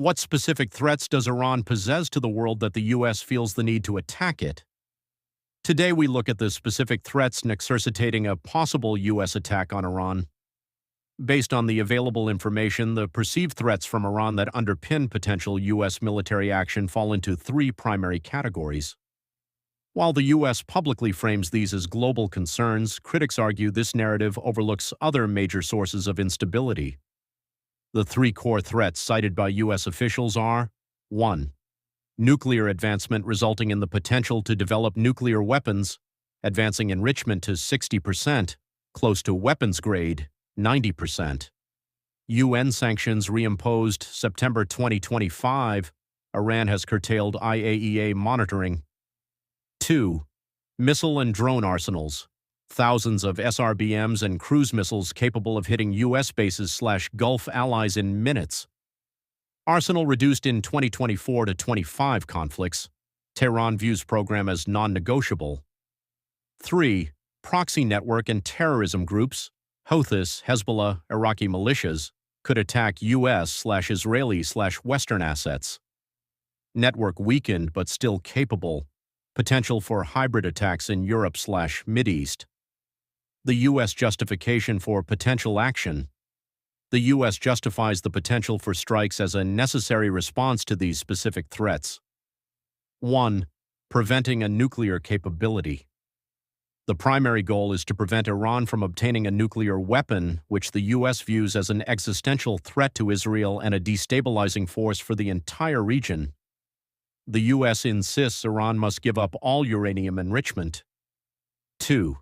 What specific threats does Iran possess to the world that the U.S. feels the need to attack it? Today we look at the specific threats necessitating a possible U.S. attack on Iran. Based on the available information, the perceived threats from Iran that underpin potential U.S. military action fall into three primary categories. While the U.S. publicly frames these as global concerns, critics argue this narrative overlooks other major sources of instability. The three core threats cited by U.S. officials are: 1. Nuclear advancement resulting in the potential to develop nuclear weapons, advancing enrichment to 60%, close to weapons grade, 90%. UN sanctions reimposed September 2025. Iran has curtailed IAEA monitoring. 2. Missile and drone arsenals. Thousands of SRBMs and cruise missiles capable of hitting U.S. bases/Gulf allies in minutes. Arsenal reduced in 2024 to 25 conflicts. Tehran views program as non-negotiable. 3. Proxy network and terrorism groups. Houthis, Hezbollah, Iraqi militias could attack U.S./Israeli/Western assets. Network weakened but still capable. Potential for hybrid attacks in Europe/Mideast. The U.S. justification for potential action. The U.S. justifies the potential for strikes as a necessary response to these specific threats. 1. Preventing a nuclear capability. The primary goal is to prevent Iran from obtaining a nuclear weapon, which the U.S. views as an existential threat to Israel and a destabilizing force for the entire region. The U.S. insists Iran must give up all uranium enrichment. 2.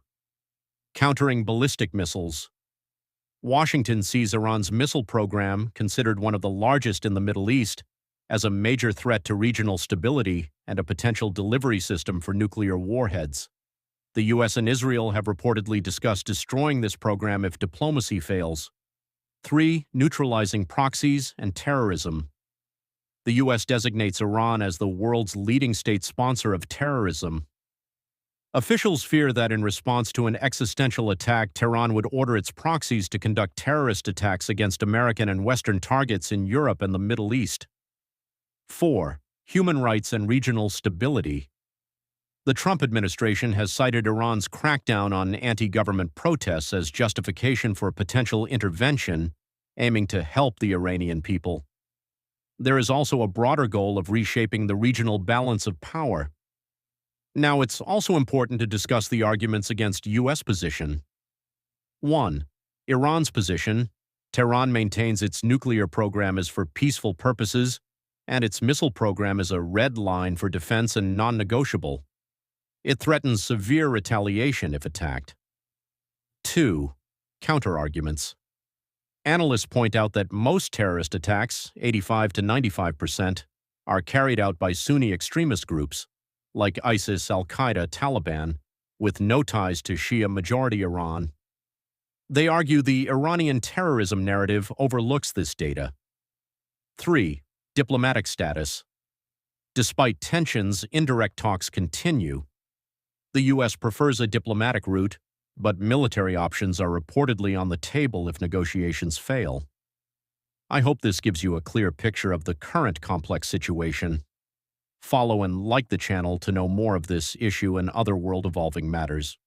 Countering ballistic missiles. Washington sees Iran's missile program, considered one of the largest in the Middle East, as a major threat to regional stability and a potential delivery system for nuclear warheads. The U.S. and Israel have reportedly discussed destroying this program if diplomacy fails. 3. Neutralizing proxies and terrorism. The U.S. designates Iran as the world's leading state sponsor of terrorism. Officials fear that in response to an existential attack, Tehran would order its proxies to conduct terrorist attacks against American and Western targets in Europe and the Middle East. 4. Human rights and regional stability. The Trump administration has cited Iran's crackdown on anti-government protests as justification for potential intervention, aiming to help the Iranian people. There is also a broader goal of reshaping the regional balance of power. Now, it's also important to discuss the arguments against U.S. position. 1. Iran's position. Tehran maintains its nuclear program is for peaceful purposes, and its missile program is a red line for defense and non-negotiable. It threatens severe retaliation if attacked. 2. Counterarguments. Analysts point out that most terrorist attacks, 85 to 95%, are carried out by Sunni extremist groups, like ISIS, Al-Qaeda, Taliban, with no ties to Shia-majority Iran. They argue the Iranian terrorism narrative overlooks this data. 3. Diplomatic status. Despite tensions, indirect talks continue. The U.S. prefers a diplomatic route, but military options are reportedly on the table if negotiations fail. I hope this gives you a clear picture of the current complex situation. Follow and like the channel to know more of this issue and other world-evolving matters.